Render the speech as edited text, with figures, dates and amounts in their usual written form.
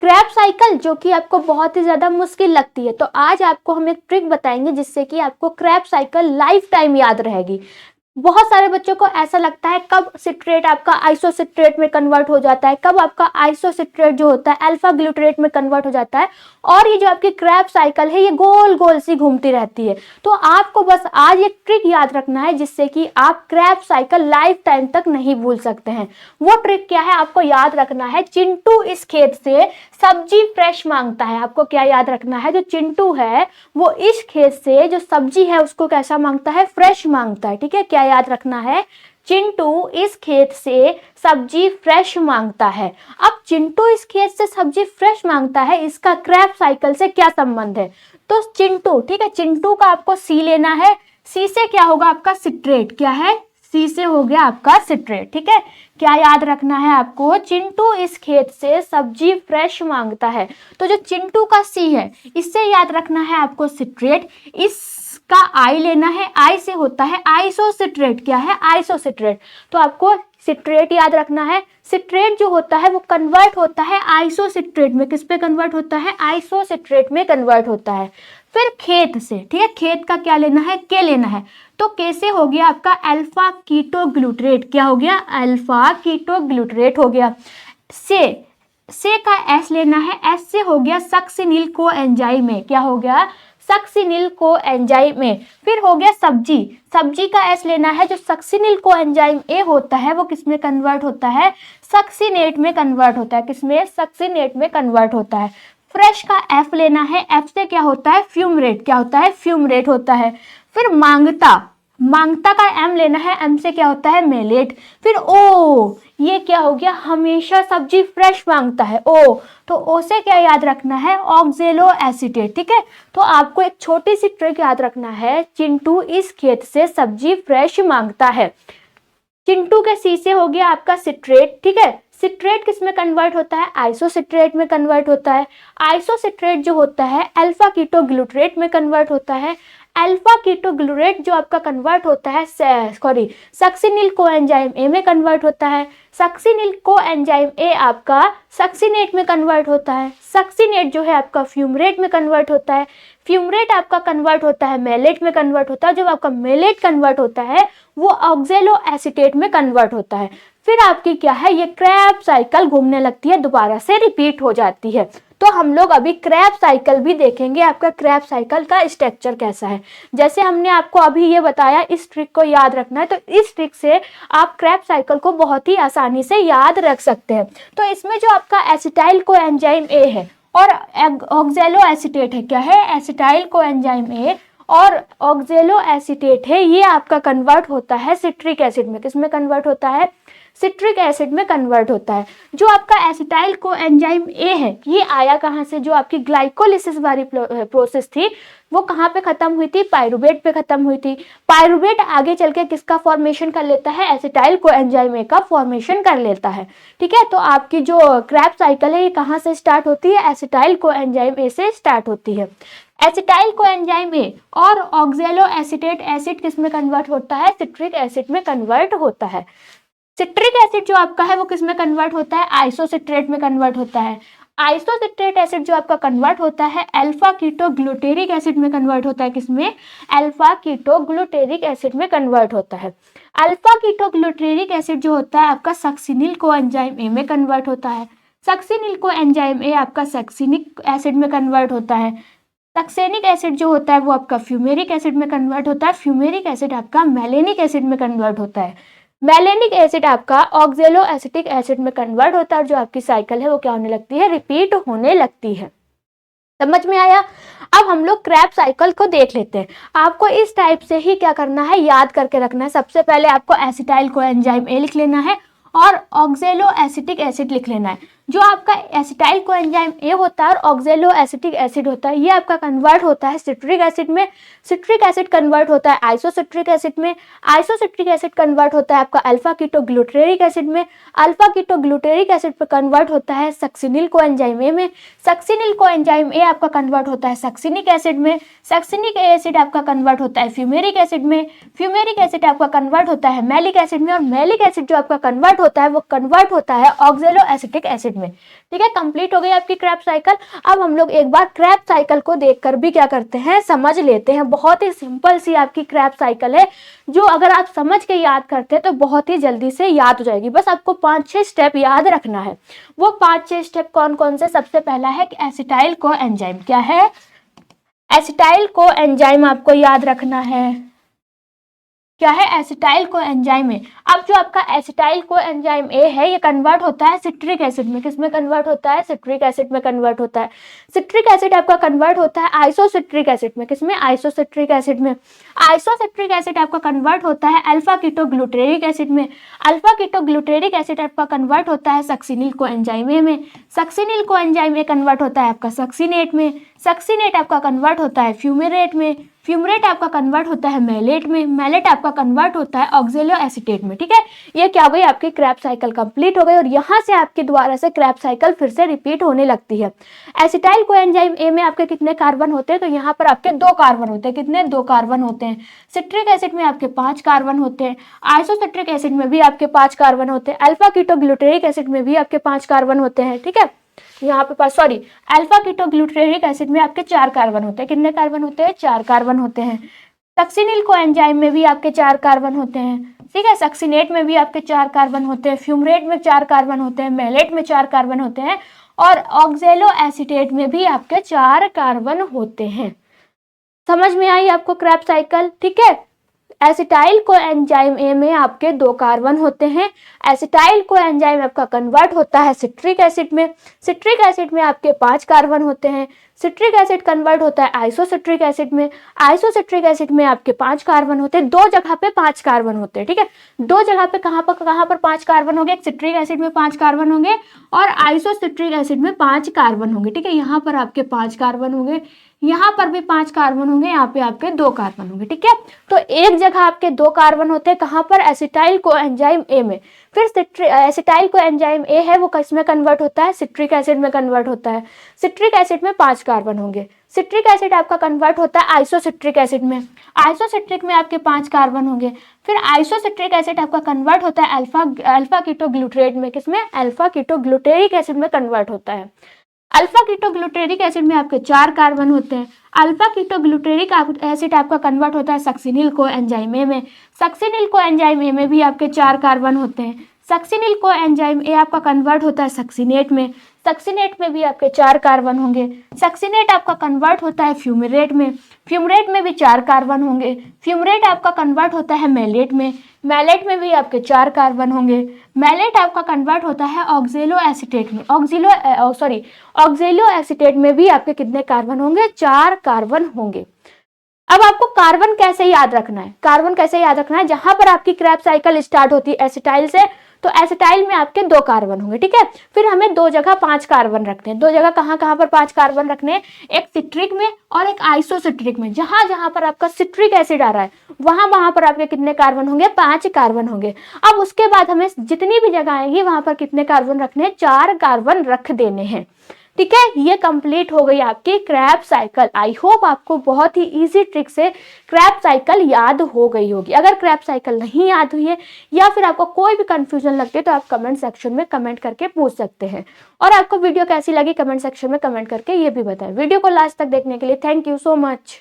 Krebs cycle जो कि आपको बहुत ही ज्यादा मुश्किल लगती है, तो आज आपको हम एक ट्रिक बताएंगे जिससे कि आपको क्रैब साइकिल लाइफ टाइम याद रहेगी। बहुत सारे बच्चों को ऐसा लगता है कब सिट्रेट आपका आइसोसिट्रेट में कन्वर्ट हो जाता है, कब आपका आइसोसिट्रेट जो होता है अल्फा ग्लूटरेट में कन्वर्ट हो जाता है, और ये जो आपकी क्रैब साइकिल है ये गोल गोल सी घूमती रहती है। तो आपको बस आज एक ट्रिक याद रखना है जिससे कि आप क्रैब साइकिल लाइफ टाइम तक नहीं भूल सकते हैं। वो ट्रिक क्या है आपको याद रखना है, चिंटू इस खेत से सब्जी फ्रेश मांगता है। आपको क्या याद रखना है, जो चिंटू है वो इस खेत से जो सब्जी है उसको कैसा मांगता है, फ्रेश मांगता है। ठीक है, क्या याद रखना है, चिंटू इस खेत से सब्जी फ्रेश मांगता है। अब चिंटू इस खेत से सब्जी फ्रेश मांगता है, इसका क्रैब साइकिल से क्या संबंध है। तो चिंटू, ठीक है, चिंटू का आपको सी लेना है। सी से क्या होगा आपका सिट्रेट, क्या है, सी से हो गया आपका सिट्रेट। ठीक है, क्या याद रखना है आपको, चिंटू इस खेत से सब्जी फ्रेश मांगता है। तो जो चिंटू का सी है इससे याद रखना है आपको सिट्रेट, इसका आई लेना है, आई से होता है आइसोसिट्रेट। क्या है, आइसोसिट्रेट। तो आपको सिट्रेट याद रखना है। सिट्रेट जो होता है वो कन्वर्ट होता है आइसोसिट्रेट में, किस पे कन्वर्ट होता है, आइसोसिट्रेट में कन्वर्ट होता है। फिर खेत से, ठीक है, खेत का क्या लेना है, के लेना है। तो कैसे हो गया आपका अल्फा कीटो ग्लूटरेट, क्या हो गया, अल्फा कीटो ग्लूटरेट हो गया। से का एस लेना है, एस से हो गया सक्सिनिल को एंजाइम में, क्या हो गया, सक्सिनिल को एंजाइम में। फिर हो गया सब्जी, सब्जी का एस लेना है, जो सक्सिनिल को एंजाइम ए होता है वो किसमें कन्वर्ट होता है, सक्सिनेट में कन्वर्ट होता है, किसमें, सक्सिनेट में कन्वर्ट होता है। फ्रेश का एफ लेना है, एफ से क्या होता है, फ्यूमरेट, क्या होता है, फ्यूमरेट होता है। फिर मांगता, मांगता का एम लेना है, एम से क्या होता है, मेलेट। फिर ओ, ये क्या हो गया, हमेशा सब्जी फ्रेश मांगता है, ओ। तो ओ से क्या याद रखना है, ऑक्जेलो एसीटेट। ठीक है, तो आपको एक छोटी सी ट्रिक याद रखना है, चिंटू इस खेत से सब्जी फ्रेश मांगता है। चिंटू के सी से हो गया आपका सिट्रेट। ठीक है, सिट्रेट किस में कन्वर्ट होता है, आइसोसिट्रेट में कन्वर्ट होता है। आइसोसिट्रेट जो होता है अल्फा कीटो ग्लूटरेट में कन्वर्ट होता है। अल्फा कीटो ग्लूरेट जो आपका कन्वर्ट होता है सक्सिनिल को एंजाइम ए में कन्वर्ट होता है। सक्सिनिल को एंजाइम ए आपका सक्सिनेट में कन्वर्ट होता है। सक्सिनेट जो है आपका फ्यूमरेट में कन्वर्ट होता है। फ्यूमरेट आपका कन्वर्ट होता है मेलेट में कन्वर्ट होता है। जब आपका मेलेट कन्वर्ट होता है वो ऑक्जेलो एसीटेट में कन्वर्ट होता है। फिर आपकी क्या है, ये क्रैब साइकिल घूमने लगती है, दोबारा से रिपीट हो जाती है। तो हम लोग अभी क्रैब साइकिल भी देखेंगे, आपका क्रैब साइकिल का स्ट्रक्चर कैसा है। जैसे हमने आपको अभी ये बताया, इस ट्रिक को याद रखना है, तो इस ट्रिक से आप क्रैब साइकिल को बहुत ही आसानी से याद रख सकते हैं। तो इसमें जो आपका एसिटाइल को एंजाइम ए है और ऑक्जेलो एसीटेट है, क्या है, एसिटाइल को एंजाइम ए और ऑक्जेलो एसीटेट है, ये आपका कन्वर्ट होता है सिट्रिक एसिड में। किसमें कन्वर्ट होता है, सिट्रिक एसिड में कन्वर्ट होता है। जो आपका एसिटाइल को एंजाइम ए है ये आया कहाँ से, जो आपकी ग्लाइकोलिसिस वाली प्रोसेस थी वो कहाँ पे खत्म हुई थी, पायरुवेट पे खत्म हुई थी। पायरुवेट आगे चल के किसका फॉर्मेशन कर लेता है, एसिटाइल को एंजाइम ए का फॉर्मेशन कर लेता है। ठीक है, तो आपकी जो क्रैब साइकिल है ये कहाँ से स्टार्ट होती है, एसिटाइल को एंजाइम ए से स्टार्ट होती है। एसिटाइल को एंजाइम ए और ऑक्जेलो एसीटेट एसिड किस में कन्वर्ट होता है, सिट्रिक एसिड में कन्वर्ट होता है। सिट्रिक एसिड जो आपका है वो किस में कन्वर्ट होता है, आइसोसिट्रेट में कन्वर्ट होता है। आइसोसिट्रेट एसिड जो आपका कन्वर्ट होता है अल्फा कीटो ग्लूटेरिक एसिड में कन्वर्ट होता है, किसमें, अल्फा कीटो ग्लूटेरिक एसिड में कन्वर्ट होता है। अल्फा कीटो ग्लूटेरिक एसिड जो होता है आपका सक्सिनिल को एंजाइम ए में कन्वर्ट होता है। सक्सिनिल को एंजाइम ए आपका सक्सिनिक एसिड में कन्वर्ट होता है। सक्सेनिक एसिड जो होता है वो आपका फ्यूमेरिक एसिड में कन्वर्ट होता है। फ्यूमेरिक एसिड आपका मेलेनिक एसिड में कन्वर्ट होता है। मेलेनिक एसिड आपका ऑक्जेलो एसिटिक एसिड में कन्वर्ट होता है। जो आपकी साइकिल है वो क्या होने लगती है, रिपीट होने लगती है। समझ में आया। अब हम लोग क्रैब साइकिल को देख लेते हैं। आपको इस टाइप से ही क्या करना है, याद करके रखना है। सबसे पहले आपको एसिटाइल को एंजाइम ए लिख लेना है और ऑक्जेलो एसिटिक एसिड लिख लेना है। जो आपका एसिटाइल को एंजाइम ए होता है और ऑक्जेलो एसिटिक एसिड होता है ये आपका कन्वर्ट होता है सिट्रिक एसिड में। सिट्रिक एसिड कन्वर्ट होता है आइसोसिट्रिक एसिड में। आइसोसिट्रिक एसिड कन्वर्ट होता है आपका अल्फा कीटो ग्लूटेरिक एसिड में। अल्फा कीटो ग्लूटेरिक एसिड पर कन्वर्ट होता है सक्सिनिल को एंजाइम ए में। सक्सिनिल को एंजाइम ए आपका कन्वर्ट होता है सक्सिनिक एसिड में। सक्सिनिक एसिड आपका कन्वर्ट होता है फ्यूमेरिक एसिड में। फ्यूमेरिक एसिड आपका कन्वर्ट होता है मैलिक एसिड में। और मैलिक एसिड जो आपका कन्वर्ट होता है वो कन्वर्ट होता है ऑक्जेलो एसिटिक एसिड एसिड में। ठीक है, कंप्लीट हो गई आपकी क्रेब्स साइकिल। अब हम लोग एक बार क्रेब्स साइकिल को देखकर भी क्या करते हैं, समझ लेते हैं। बहुत ही सिंपल सी आपकी क्रेब्स साइकिल है, जो अगर आप समझ के याद करते हैं तो बहुत ही जल्दी से याद हो जाएगी। बस आपको 5-6 स्टेप याद रखना है। वो 5-6 स्टेप कौन कौन से? सबसे पहला है कि एसिटाइल को एंजाइम। क्या है? एसिटाइल को एंजाइम आपको याद रखना है। क्या है? एसिटाइल को एंजाइम है। अब जो आपका एसिटाइल को एंजाइम ए है, ये कन्वर्ट होता है सिट्रिक एसिड में। किस में कन्वर्ट होता है? सिट्रिक एसिड में कन्वर्ट होता है। सिट्रिक एसिड आपका कन्वर्ट होता है आइसोसिट्रिक एसिड में। किसमें? आइसोसिट्रिक एसिड में। आइसोसिट्रिक एसिड आपका कन्वर्ट होता है अल्फा कीटोग्लूटेरिक एसिड में। अल्फा कीटोग्लूटेरिक एसिड आपका कन्वर्ट होता है सक्सिनिल को एंजाइम ए में। सक्सिनिल को एंजाइम ए कन्वर्ट होता है आपका सक्सिनेट में। सक्सिनेट आपका कन्वर्ट होता है फ्यूमेरेट में। फ्यूमरेट आपका कन्वर्ट होता है मैलेट में। मैलेट आपका कन्वर्ट होता है ऑक्जेलो एसीटेट में। ठीक है, ये क्या हो गई? आपकी क्रेब्स साइकिल कंप्लीट हो गई और यहाँ से आपकी दोबारा से क्रेब्स साइकिल फिर से रिपीट होने लगती है। एसिटाइल को एंजाइम ए में आपके कितने कार्बन होते हैं? तो यहाँ पर आपके 2 कार्बन होते हैं। कितने? 2 कार्बन होते हैं। सिट्रिक एसिड में आपके 5 कार्बन होते हैं। आइसोसिट्रिक एसिड में भी आपके 5 कार्बन होते हैं। अल्फा कीटोग्लूटेरिक एसिड में भी आपके 5 कार्बन होते हैं। ठीक है, यहाँ पे पास सॉरी अल्फा कीटोग्लूटेरिक एसिड में आपके 4 कार्बन होते हैं। कितने कार्बन होते हैं? 4 कार्बन होते हैं। सक्सिनिल को एंजाइम में भी आपके 4 कार्बन होते हैं। ठीक है, सक्सिनेट में भी आपके 4 कार्बन होते हैं। फ्यूमरेट में 4 कार्बन होते हैं। मैलेट में 4 कार्बन होते हैं और ऑक्जेलो एसीटेट में भी आपके 4 कार्बन होते हैं। समझ में आई आपको क्रेब्स साइकिल? ठीक है, एसिटाइल को एंजाइम ए में आपके 2 कार्बन होते हैं। एसिटाइल को एंजाइम आपका कन्वर्ट होता है सिट्रिक एसिड में। सिट्रिक एसिड में आपके 5 कार्बन होते हैं। सिट्रिक एसिड कन्वर्ट होता है आइसोसिट्रिक एसिड में। आइसोसिट्रिक एसिड में आपके 5 कार्बन होते हैं। 2 जगह पे 5 कार्बन होते हैं। ठीक है, 2 जगह पे कहाँ पर 5 कार्बन होंगे? सिट्रिक एसिड में 5 कार्बन होंगे और आइसोसिट्रिक एसिड में 5 कार्बन होंगे। ठीक है, यहाँ पर आपके 5 कार्बन होंगे, यहाँ पर भी 5 कार्बन होंगे, यहाँ पे आपके 2 कार्बन होंगे। ठीक है, तो एक जगह आपके 2 कार्बन होते हैं। कहाँ पर? एसिटाइल को एंजाइम ए में। फिर एसिटाइल को एंजाइम ए है वो किसमें कन्वर्ट होता है? सिट्रिक एसिड में कन्वर्ट होता है। सिट्रिक एसिड में 5 कार्बन होंगे। सिट्रिक एसिड आपका कन्वर्ट होता है आइसोसिट्रिक एसिड में। आइसोसिट्रिक में आपके 5 कार्बन होंगे। फिर आइसोसिट्रिक एसिड आपका कन्वर्ट होता है अल्फा कीटोग्लूटेरेट में। किसमें? अल्फा कीटोग्लूटेरिक एसिड में कन्वर्ट होता है। अल्फा कीटोग्लूटेरिक एसिड में आपके 4 कार्बन होते हैं। अल्फा कीटोग्लूटेरिक एसिड आपका कन्वर्ट होता है सक्सिनिल को एंजाइम ए में। सक्सिनिल को एंजाइम ए में भी आपके 4 कार्बन होते हैं। सक्सिनिल को एंजाइम ए आपका कन्वर्ट होता है सक्सिनेट में। सक्सिनेट में भी आपके 4 कार्बन होंगे। सक्सिनेट आपका कन्वर्ट होता है फ्यूमरेट में। फ्यूमरेट में भी 4 कार्बन होंगे। फ्यूमरेट आपका कन्वर्ट होता है मैलेट में। मैलेट में भी आपके 4 कार्बन होंगे। मैलेट आपका कन्वर्ट होता है ऑक्जेलो एसीटेट में। ऑक्जेलो एसीटेट में भी आपके कितने कार्बन होंगे? 4 कार्बन होंगे। अब आपको कार्बन कैसे याद रखना है? कार्बन कैसे याद रखना है? जहां पर आपकी क्रेब्स साइकिल स्टार्ट होती है एसिटाइल से, तो एसिटाइल में आपके 2 कार्बन होंगे। ठीक है, फिर हमें 2 जगह 5 कार्बन रखने हैं। 2 जगह कहाँ पर 5 कार्बन रखने हैं? एक सिट्रिक में और एक आइसोसिट्रिक में। जहां जहां पर आपका सिट्रिक एसिड आ रहा है वहां पर आपके कितने कार्बन होंगे? 5 कार्बन होंगे। अब उसके बाद हमें जितनी भी जगह आएगी वहां पर कितने कार्बन रखने हैं? 4 कार्बन रख देने हैं। ठीक है, ये कंप्लीट हो गई आपकी क्रेब्स साइकिल। आई होप आपको बहुत ही इजी ट्रिक से क्रेब्स साइकिल याद हो गई होगी। अगर क्रेब्स साइकिल नहीं याद हुई है या फिर आपको कोई भी कंफ्यूजन लगती है तो आप कमेंट सेक्शन में कमेंट करके पूछ सकते हैं। और आपको वीडियो कैसी लगी कमेंट सेक्शन में कमेंट करके ये भी बताएं। वीडियो को लास्ट तक देखने के लिए थैंक यू सो मच।